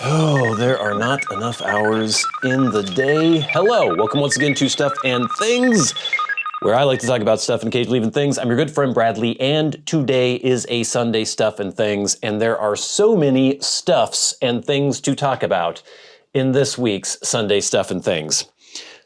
Oh, there are not enough hours in the day. Hello, welcome once again to Stuff and Things, where I like to talk about stuff and occasionally even things. I'm your good friend Bradley, and today is a Sunday Stuff and Things, and there are so many stuffs and things to talk about in this week's Sunday Stuff and Things.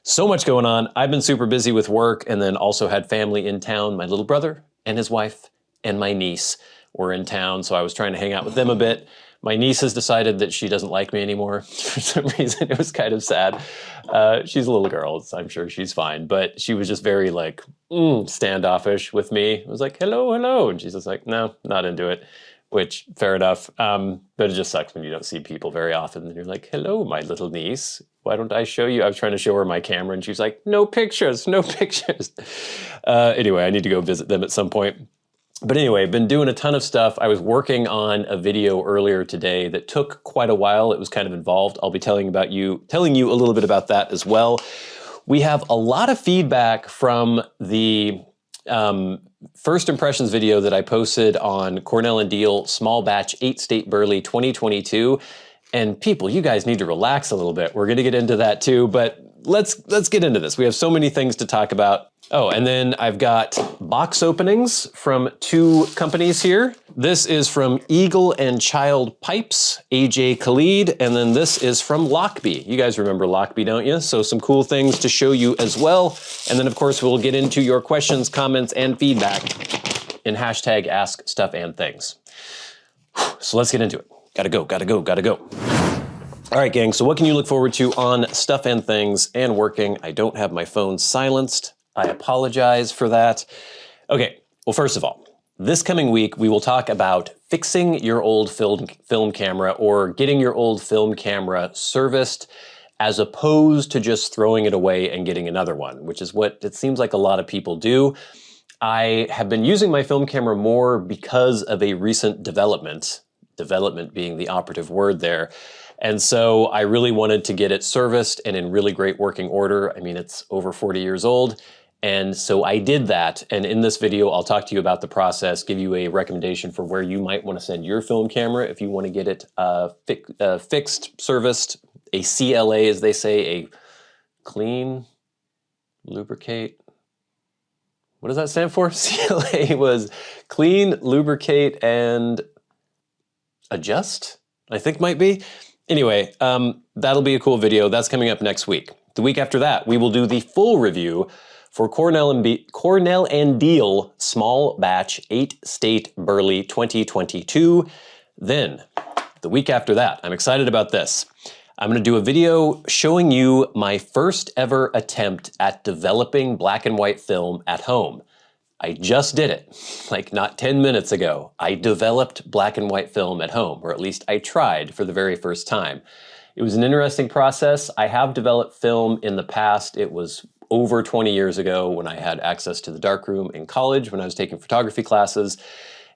So much going on. I've been super busy with work and then also had family in town. My little brother and his wife and my niece were in town, so I was trying to hang out with them a bit. My niece has decided that she doesn't like me anymore for some reason. It was kind of sad. She's a little girl, so I'm sure she's fine. But she was just very like standoffish with me. It was like, hello, hello. And she's just like, no, not into it, which fair enough. But it just sucks when you don't see people very often. And you're like, hello, my little niece. Why don't I show you? I was trying to show her my camera and she's like, no pictures, no pictures. Anyway, I need to go visit them at some point. But anyway, I've been doing a ton of stuff. I was working on a video earlier today that took quite a while. It was kind of involved. I'll be telling you a little bit about that as well. We have a lot of feedback from the first impressions video that I posted on Cornell and Diehl Small Batch 8 State Burley 2022. And people, you guys need to relax a little bit. We're going to get into that too, but let's get into this. We have so many things to talk about. Oh, and then I've got box openings from two companies here. This is from Eagle and Child Pipes, AJ Khalid, and then this is from Lockbee. You guys remember Lockbee, don't you? So some cool things to show you as well. And then of course we'll get into your questions, comments, and feedback in hashtag askstuffandthings. So let's get into it. Gotta go. All right, gang, so what can you look forward to on Stuff and Things and working? I don't have my phone silenced. I apologize for that. Okay, well, first of all, this coming week, we will talk about fixing your old film camera or getting your old film camera serviced as opposed to just throwing it away and getting another one, which is what it seems like a lot of people do. I have been using my film camera more because of a recent development being the operative word there. And so I really wanted to get it serviced and in really great working order. I mean, it's over 40 years old. And so I did that. And in this video, I'll talk to you about the process, give you a recommendation for where you might want to send your film camera if you want to get it fixed, serviced, a CLA, as they say, a clean, lubricate. What does that stand for? CLA was clean, lubricate, and adjust, I think might be. Anyway, that'll be a cool video. That's coming up next week. The week after that, we will do the full review for Cornell and Diehl Small Batch 8 State Burley 2022. Then, the week after that, I'm excited about this. I'm going to do a video showing you my first ever attempt at developing black and white film at home. I just did it, like not 10 minutes ago. I developed black and white film at home, or at least I tried for the very first time. It was an interesting process. I have developed film in the past. It was over 20 years ago when I had access to the darkroom in college when I was taking photography classes.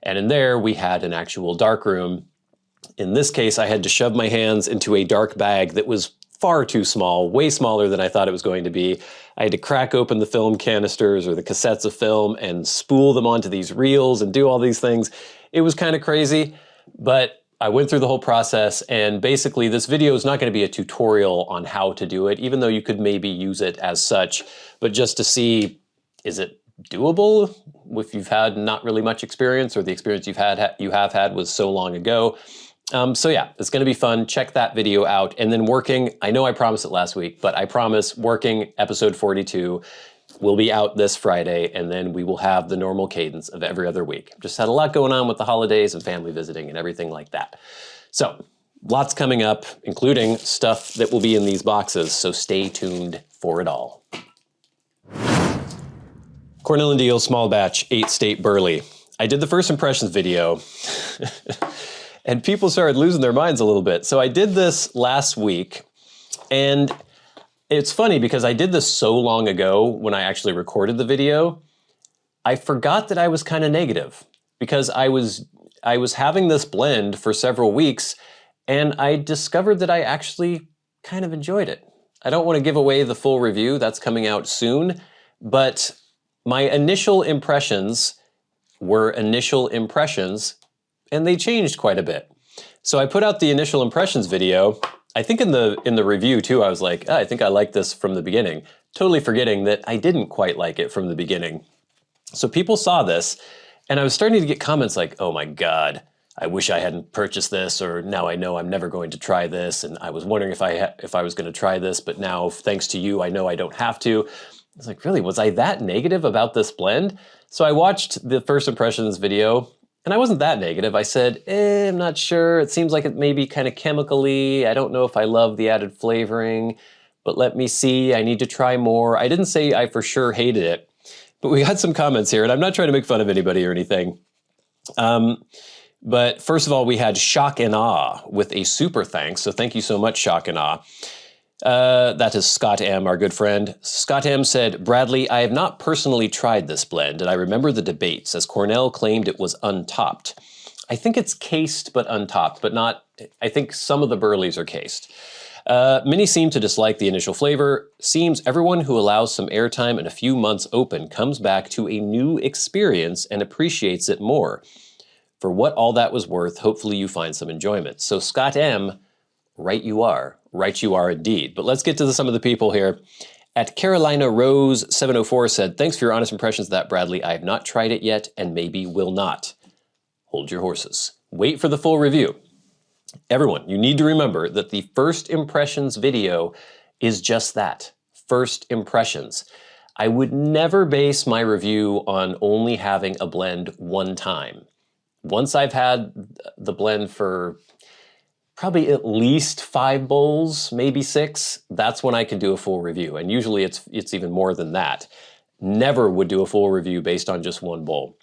And in there, we had an actual darkroom. In this case, I had to shove my hands into a dark bag that was far too small, way smaller than I thought it was going to be. I had to crack open the film canisters or the cassettes of film and spool them onto these reels and do all these things. It was kind of crazy, but I went through the whole process, and basically this video is not going to be a tutorial on how to do it, even though you could maybe use it as such, but just to see, is it doable if you've had not really much experience, or the experience you have had was so long ago. So yeah, it's going to be fun. Check that video out. And then working, I know I promised it last week, but I promise working episode 42 will be out this Friday, and then we will have the normal cadence of every other week. Just had a lot going on with the holidays and family visiting and everything like that. So lots coming up, including stuff that will be in these boxes. So stay tuned for it all. Cornell and Diehl Small Batch 8 State Burley. I did the first impressions video and people started losing their minds a little bit. So I did this last week, and it's funny because I did this so long ago when I actually recorded the video. I forgot that I was kind of negative because I was having this blend for several weeks, and I discovered that I actually kind of enjoyed it. I don't want to give away the full review, that's coming out soon, but my initial impressions were initial impressions, and they changed quite a bit. So I put out the initial impressions video. I think in the review too, I was like, I think I like this from the beginning, totally forgetting that I didn't quite like it from the beginning. So people saw this, and I was starting to get comments like, oh my God, I wish I hadn't purchased this, or now I know I'm never going to try this, and I was wondering if I was going to try this, but now thanks to you, I know I don't have to. I was like, really, was I that negative about this blend? So I watched the first impressions video, and I wasn't that negative. I said, I'm not sure. It seems like it may be kind of chemically. I don't know if I love the added flavoring, but let me see. I need to try more. I didn't say I for sure hated it, but we got some comments here, and I'm not trying to make fun of anybody or anything. But first of all, we had Shock and Awe with a super thanks. So thank you so much, Shock and Awe. That is Scott M., our good friend. Scott M. said, Bradley, I have not personally tried this blend, and I remember the debates as Cornell claimed it was untopped. I think it's cased but untopped, but not, I think some of the Burleys are cased. Many seem to dislike the initial flavor. Seems everyone who allows some airtime and a few months open comes back to a new experience and appreciates it more. For what all that was worth, hopefully you find some enjoyment. So Scott M., right you are. Right you are indeed. But let's get to some of the people here. At Carolina Rose 704 said, thanks for your honest impressions of that, Bradley. I have not tried it yet and maybe will not. Hold your horses. Wait for the full review. Everyone, you need to remember that the first impressions video is just that, first impressions. I would never base my review on only having a blend one time. Once I've had the blend for probably at least 5 bowls, maybe 6, that's when I can do a full review. And usually it's even more than that. Never would do a full review based on just one bowl.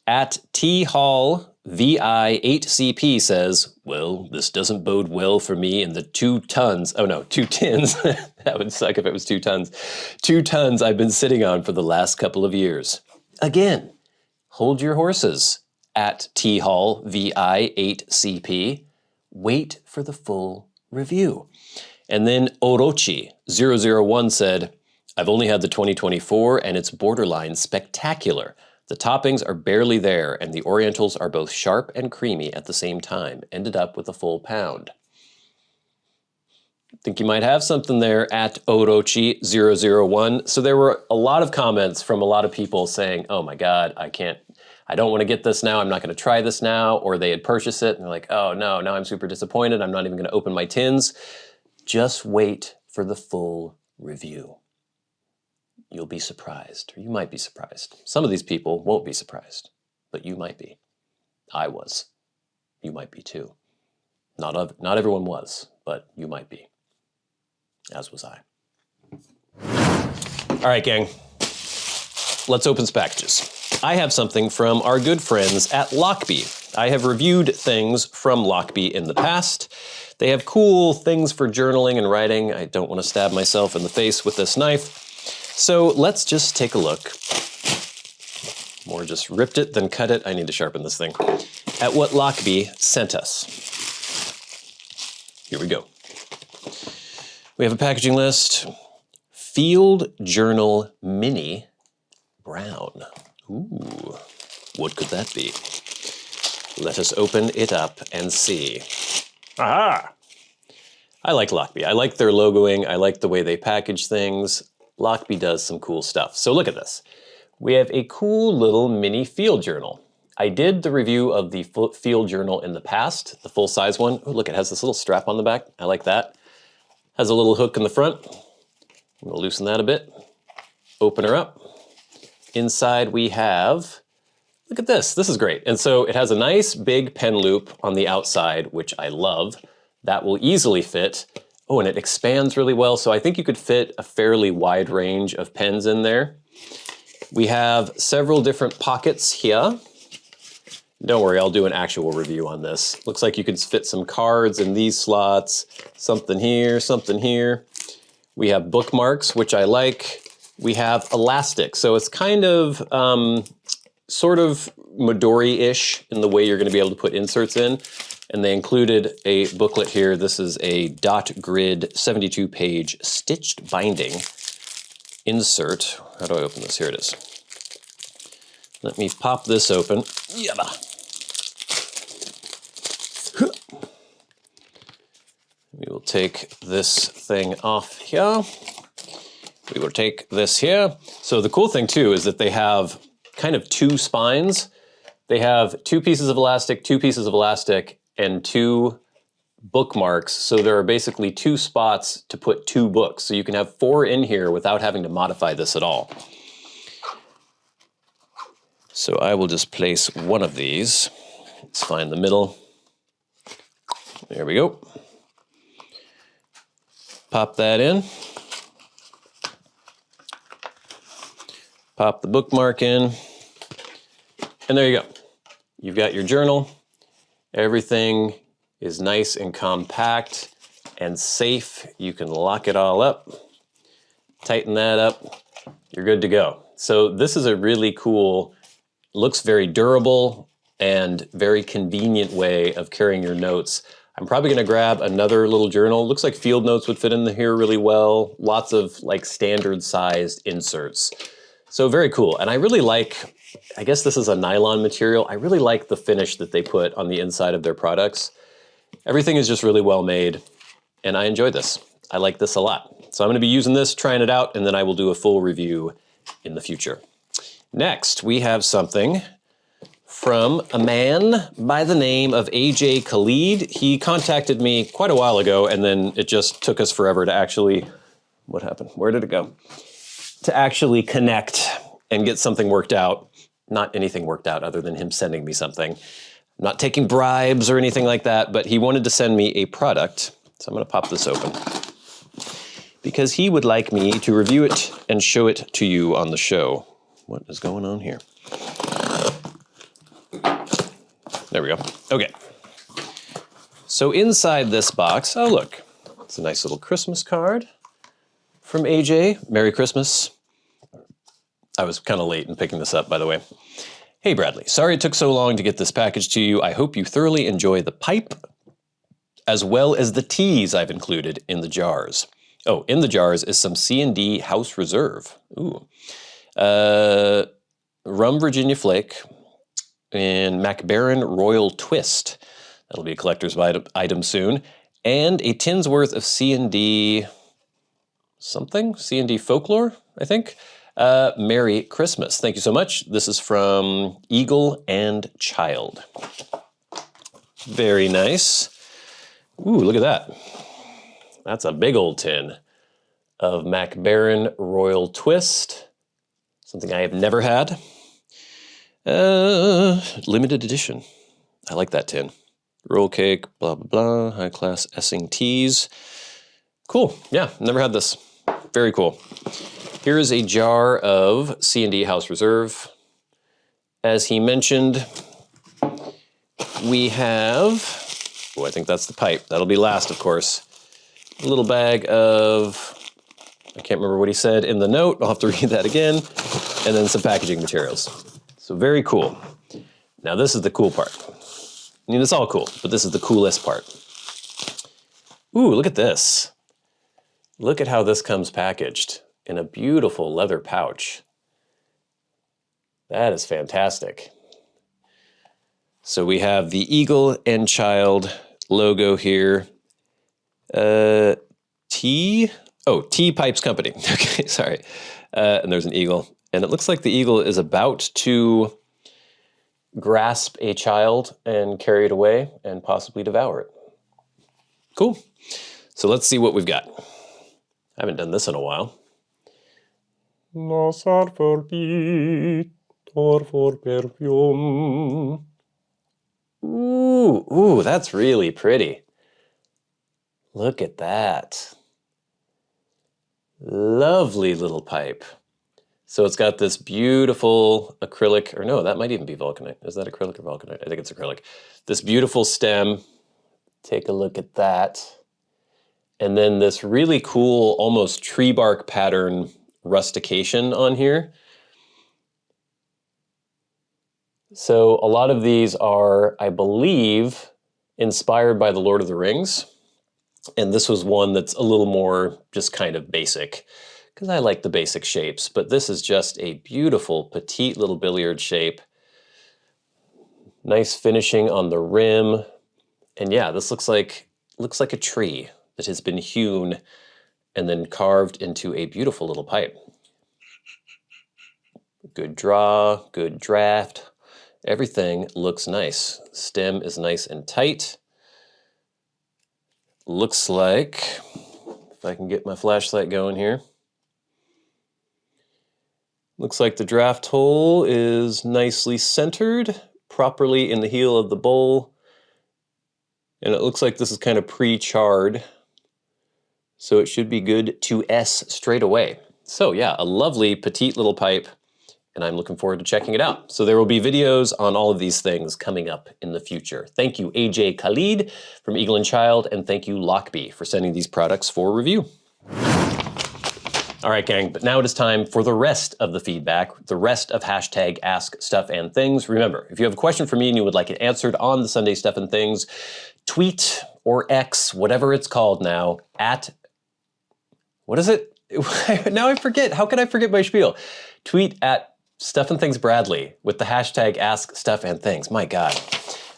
At Diehl VI8CP says, well, this doesn't bode well for me and the 2 tons, oh no, 2 tins, that would suck if it was 2 tons, 2 tons I've been sitting on for the last couple of years. Again, hold your horses. At Diehl VI8CP, wait for the full review. And then Orochi001 said, I've only had the 2024 and it's borderline spectacular. The toppings are barely there, and the Orientals are both sharp and creamy at the same time. Ended up with a full pound. Think you might have something there at Orochi001. So there were a lot of comments from a lot of people saying, oh my God, I don't want to get this now. I'm not going to try this now. Or they had purchased it and they're like, oh no, now I'm super disappointed. I'm not even going to open my tins. Just wait for the full review. You'll be surprised, or you might be surprised. Some of these people won't be surprised, but you might be. I was. You might be too. Not everyone was, but you might be. As was I. All right, gang. Let's open some packages. I have something from our good friends at Lockbee. I have reviewed things from Lockbee in the past. They have cool things for journaling and writing. I don't want to stab myself in the face with this knife. So let's just take a look. More just ripped it than cut it. I need to sharpen this thing. At what Lockbee sent us. Here we go. We have a packaging list. Field Journal Mini Brown. Ooh, what could that be? Let us open it up and see. Aha! I like Lockbee. I like their logoing. I like the way they package things. Lockbee does some cool stuff. So look at this. We have a cool little mini field journal. I did the review of the field journal in the past, the full-size one. Oh, look, it has this little strap on the back. I like that. Has a little hook in the front. I'm gonna loosen that a bit. Open her up. Inside we have, look at this. This is great. And so it has a nice big pen loop on the outside, which I love. That will easily fit. Oh, and it expands really well, so I think you could fit a fairly wide range of pens in there. We have several different pockets here. Don't worry, I'll do an actual review on this. Looks like you can fit some cards in these slots, something here, something here. We have bookmarks, which I like. We have elastic, so it's kind of sort of Midori-ish in the way you're gonna be able to put inserts in. And they included a booklet here. This is a dot grid 72-page stitched binding insert. How do I open this? Here it is. Let me pop this open. Yabba. We will take this thing off here. We will take this here. So the cool thing too is that they have kind of two spines. They have two pieces of elastic, and two bookmarks. So there are basically two spots to put two books. So you can have 4 in here without having to modify this at all. So I will just place one of these. Let's find the middle. There we go. Pop that in. Pop the bookmark in. And there you go. You've got your journal. Everything is nice and compact and safe. You can lock it all up, tighten that up, you're good to go. So this is a really cool, looks very durable and very convenient way of carrying your notes. I'm probably gonna grab another little journal. Looks like field notes would fit in here really well. Lots of like standard sized inserts. So very cool. And I really like, I guess this is a nylon material. I really like the finish that they put on the inside of their products. Everything is just really well made, and I enjoy this. I like this a lot. So I'm gonna be using this, trying it out, and then I will do a full review in the future. Next, we have something from a man by the name of AJ Khalid. He contacted me quite a while ago, and then it just took us forever to actually, what happened? Where did it go? To actually connect and get something worked out. Not anything worked out other than him sending me something. I'm not taking bribes or anything like that, but he wanted to send me a product. So I'm gonna pop this open because he would like me to review it and show it to you on the show. What is going on here? There we go. Okay. So inside this box, oh look, it's a nice little Christmas card from AJ. Merry Christmas. I was kind of late in picking this up, by the way. Hey Bradley, sorry it took so long to get this package to you. I hope you thoroughly enjoy the pipe, as well as the teas I've included in the jars. Oh, in the jars is some C&D House Reserve. Ooh. Rum Virginia Flake and McFadin Royal Twist. That'll be a collector's item soon. And a tin's worth of C&D something? C&D Folklore, I think. Merry Christmas. Thank you so much. This is from Eagle and Child. Very nice. Ooh, look at that. That's a big old tin of McFadin Royal Twist. Something I have never had. Limited edition. I like that tin. Roll cake, blah, blah, blah. High class Essing teas. Cool. Yeah, never had this. Very cool. Here is a jar of C&D House Reserve. As he mentioned, we have, oh, I think that's the pipe. That'll be last, of course. A little bag of, I can't remember what he said in the note. I'll have to read that again. And then some packaging materials. So very cool. Now this is the cool part. I mean, it's all cool, but this is the coolest part. Ooh, look at this. Look at how this comes packaged in a beautiful leather pouch. That is fantastic. So we have the Eagle and Child logo here. T Pipes Company. Okay, sorry. And there's an eagle. And it looks like the eagle is about to grasp a child and carry it away and possibly devour it. Cool. So let's see what we've got. I haven't done this in a while. Ooh, that's really pretty. Look at that. Lovely little pipe. So it's got this beautiful acrylic, or no, that might even be vulcanite. Is that acrylic or vulcanite? I think it's acrylic. This beautiful stem. Take a look at that. And then this really cool, almost tree bark pattern rustication on here. So a lot of these are, I believe, inspired by the Lord of the Rings. And this was one that's a little more just kind of basic, because I like the basic shapes. But this is just a beautiful, petite little billiard shape. Nice finishing on the rim. And yeah, this looks like a tree. that has been hewn and then carved into a beautiful little pipe. Good draw, good draft. Everything looks nice. Stem is nice and tight. Looks like, if I can get my flashlight going here, looks like the draft hole is nicely centered, properly in the heel of the bowl. And it looks like this is kind of pre-charred, so it should be good to S straight away. So yeah, a lovely petite little pipe, and I'm looking forward to checking it out. So there will be videos on all of these things coming up in the future. Thank you, AJ Khalid from Eagle and Child, and thank you, Lockbee, for sending these products for review. All right, gang, but now it is time for the rest of the feedback, the rest of hashtag #AskStuffandThings. Remember, if you have a question for me and you would like it answered on the Sunday Stuff and Things, tweet or X, whatever it's called now, at, what is it? Now I forget. How could I forget my spiel? Tweet at Stuff and Things Bradley with the hashtag #AskStuffandThings. My God.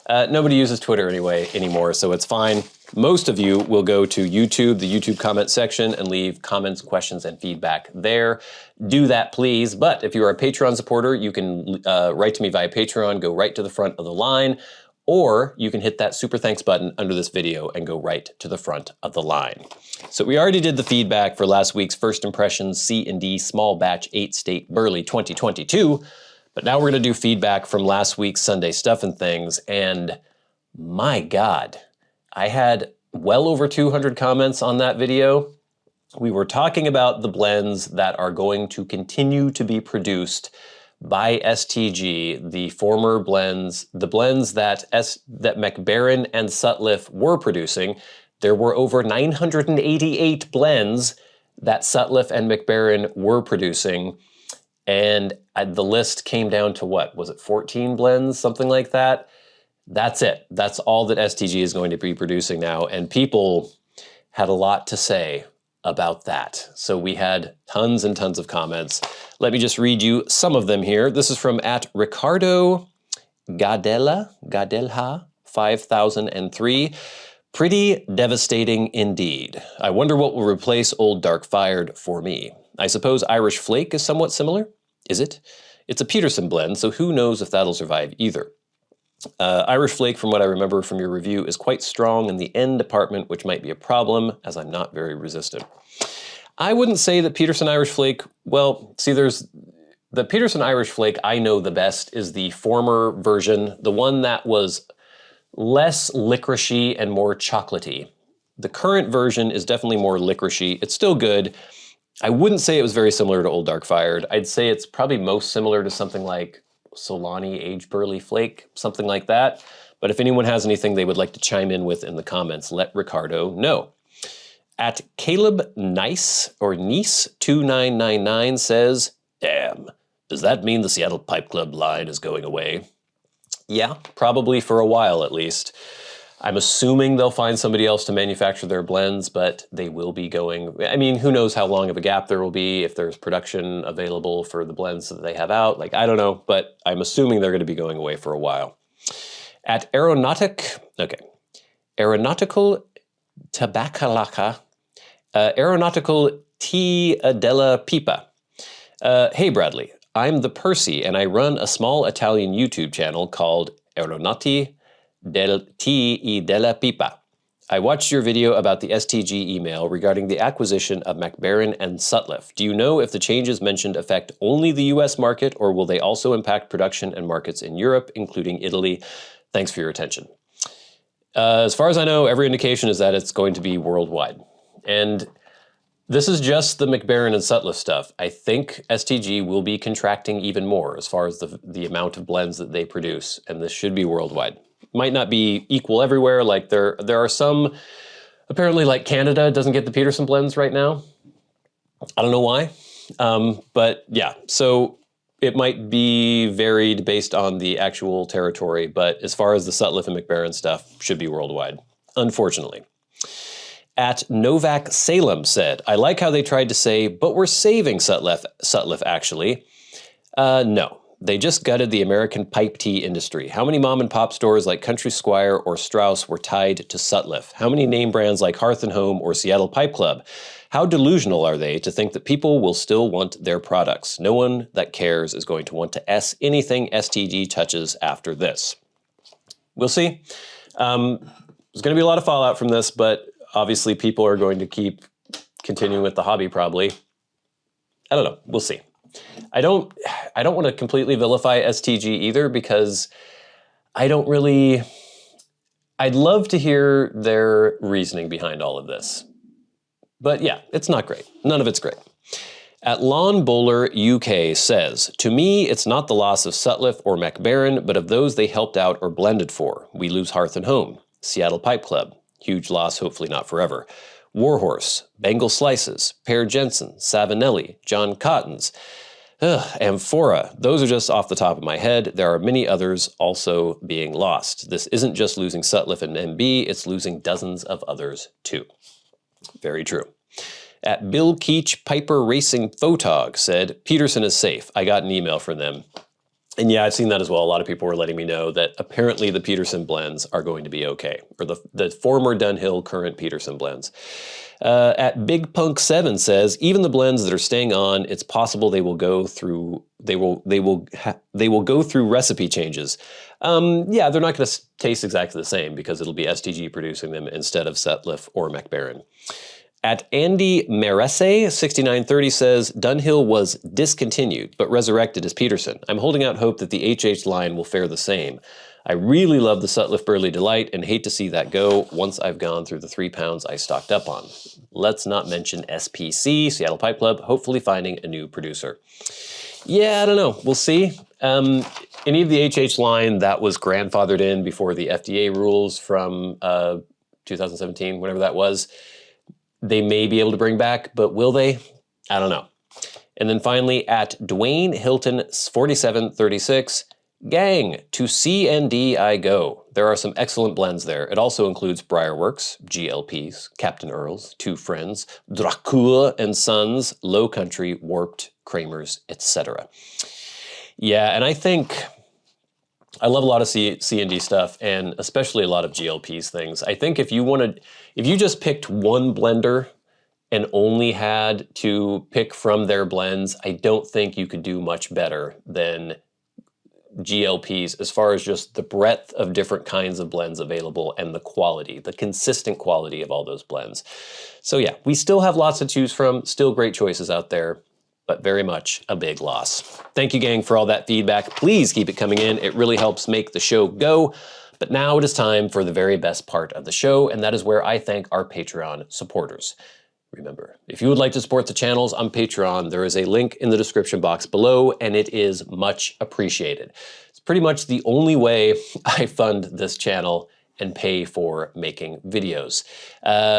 Nobody uses Twitter anymore, so it's fine. Most of you will go to YouTube, the YouTube comment section, and leave comments, questions, and feedback there. Do that, please. But if you are a Patreon supporter, you can write to me via Patreon, go right to the front of the line, or you can hit that super thanks button under this video and go right to the front of the line. So we already did the feedback for last week's First Impressions C&D Small Batch 8 State Burley 2022, but now we're gonna do feedback from last week's Sunday Stuff and Things, and my God, I had well over 200 comments on that video. We were talking about the blends that are going to continue to be produced by STG, the former blends, the blends that McFadin and Sutliff were producing. There were over 988 blends that Sutliff and McFadin were producing, and the list came down to what? Was it 14 blends, something like that? That's it. That's all that STG is going to be producing now, and people had a lot to say about that. So we had tons and tons of comments. Let me just read you some of them here. This is from at Ricardo Gadelha 5003. Pretty devastating indeed. I wonder what will replace Old Dark Fired for me. I suppose Irish Flake is somewhat similar. Is it? It's a Peterson blend, so who knows if that'll survive either. Irish Flake, from what I remember from your review, is quite strong in the end department, which might be a problem, as I'm not very resistant. I wouldn't say that Peterson Irish Flake, well, see, there's the Peterson Irish Flake I know the best is the former version, the one that was less licoricey and more chocolatey. The current version is definitely more licoricey. It's still good. I wouldn't say it was very similar to Old Dark Fired. I'd say it's probably most similar to something like Solani Aged Burley Flake, something like that. But if anyone has anything they would like to chime in with in the comments, let Ricardo know. At Caleb Nice, or Nice 2999 says, damn, does that mean the Seattle Pipe Club line is going away? Yeah, probably for a while at least. I'm assuming they'll find somebody else to manufacture their blends, but they will be going, I mean, who knows how long of a gap there will be, if there's production available for the blends that they have out, like, I don't know, but I'm assuming they're gonna be going away for a while. At Aeronautical Tabacalaca, Aeronautical T. della Pipa. Hey Bradley, I'm the Percy and I run a small Italian YouTube channel called Aeronauti del T. della Pipa. I watched your video about the STG email regarding the acquisition of McFadin and Sutliff. Do you know if the changes mentioned affect only the US market, or will they also impact production and markets in Europe, including Italy? Thanks for your attention. As far as I know, every indication is that it's going to be worldwide. And this is just the McFadin and Sutliff stuff. I think STG will be contracting even more as far as the amount of blends that they produce, and this should be worldwide. Might not be equal everywhere, like there are some, apparently like Canada doesn't get the Peterson blends right now. I don't know why, but yeah, so it might be varied based on the actual territory, but as far as the Sutliff and McFadin stuff, should be worldwide, unfortunately. At Novak Salem said, I like how they tried to say, but we're saving Sutliff actually. No. They just gutted the American pipe tea industry. How many mom and pop stores like Country Squire or Strauss were tied to Sutliff? How many name brands like Hearth & Home or Seattle Pipe Club? How delusional are they to think that people will still want their products? No one that cares is going to want to S anything STG touches after this. We'll see. There's going to be a lot of fallout from this, but obviously people are going to keep continuing with the hobby probably. I don't know. We'll see. I don't want to completely vilify STG either, because I'd love to hear their reasoning behind all of this. But yeah, it's not great. None of it's great. At Lawn Bowler UK says, to me, it's not the loss of Sutliff or McFadin, but of those they helped out or blended for. We lose Hearth & Home, Seattle Pipe Club, huge loss, hopefully not forever. Warhorse, Bengal Slices, Per Jensen, Savinelli, John Cottons, Amphora. Those are just off the top of my head. There are many others also being lost. This isn't just losing Sutliff and MB, it's losing dozens of others too. Very true. At Bill Keach Piper Racing Photog said, Peterson is safe. I got an email from them. And yeah, I've seen that as well. A lot of people were letting me know that apparently the Peterson blends are going to be okay, or the former Dunhill current Peterson blends. At Big Punk 7 says, even the blends that are staying on, it's possible they will go through go through recipe changes. Yeah, they're not going to taste exactly the same because it'll be STG producing them instead of Sutliff or McFadin. At Andy Meresse 6930 says, Dunhill was discontinued, but resurrected as Peterson. I'm holding out hope that the HH line will fare the same. I really love the Sutliff Burley Delight and hate to see that go once I've gone through the 3 pounds I stocked up on. Let's not mention SPC, Seattle Pipe Club, hopefully finding a new producer. Yeah, I don't know. We'll see. Any of the HH line that was grandfathered in before the FDA rules from 2017, whatever that was, they may be able to bring back, but will they? I don't know. And then finally, at Dwayne Hilton 4736, gang, to C&D I go. There are some excellent blends there. It also includes Briarworks, GLPs, Captain Earls, Two Friends, Dracula and Sons, Low Country, Warped, Kramers, etc. Yeah, and I think I love a lot of C&D stuff, and especially a lot of GLPs things. I think if you just picked one blender and only had to pick from their blends, I don't think you could do much better than GLPs as far as just the breadth of different kinds of blends available and the quality, the consistent quality of all those blends. So yeah, we still have lots to choose from, still great choices out there, but very much a big loss. Thank you, gang, for all that feedback. Please keep it coming in. It really helps make the show go. But now it is time for the very best part of the show, and that is where I thank our Patreon supporters. Remember, if you would like to support the channels on Patreon, there is a link in the description box below, and it is much appreciated. It's pretty much the only way I fund this channel and pay for making videos.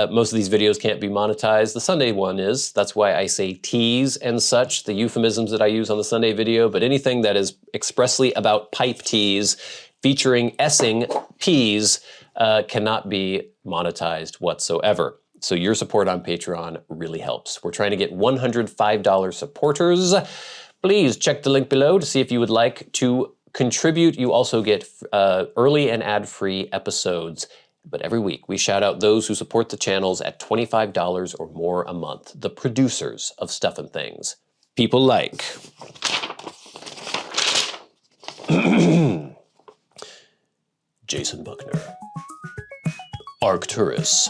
Most of these videos can't be monetized. The Sunday one is. That's why I say teas and such, the euphemisms that I use on the Sunday video, but anything that is expressly about pipe teas featuring essing peas cannot be monetized whatsoever. So your support on Patreon really helps. We're trying to get $105 supporters. Please check the link below to see if you would like to contribute. You also get early and ad-free episodes, but every week we shout out those who support the channels at $25 or more a month, the producers of Stuff and Things. People like Jason Buckner, Arcturus,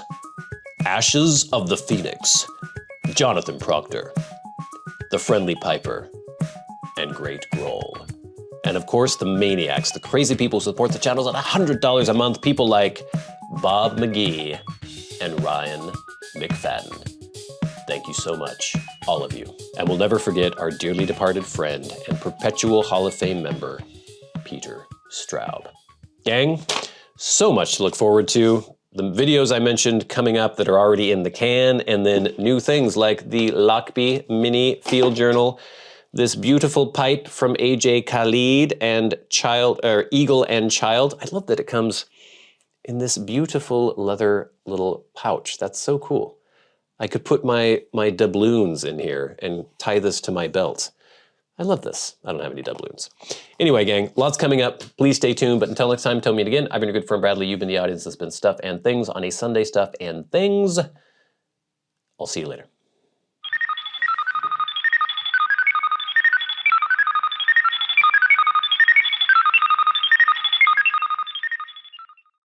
Ashes of the Phoenix, Jonathon Proctor, The Friendly Piper, and GreatGrol. And of course, the Maniacs, the crazy people who support the channels at $100 a month, people like Bob Magee and Ryan McFadin. Thank you so much, all of you. And we'll never forget our dearly departed friend and perpetual Hall of Fame member, Peter Straub. Gang, so much to look forward to. The videos I mentioned coming up that are already in the can, and then new things like the Lockby Mini Field Journal, this beautiful pipe from AJ Khalid and Eagle and Child. I love that it comes in this beautiful leather little pouch. That's so cool. I could put my doubloons in here and tie this to my belt. I love this. I don't have any doubloons. Anyway, gang, lots coming up. Please stay tuned. But until next time, till we meet again, I've been your good friend Bradley. You've been the audience that's been Stuff and Things on a Sunday Stuff and Things. I'll see you later.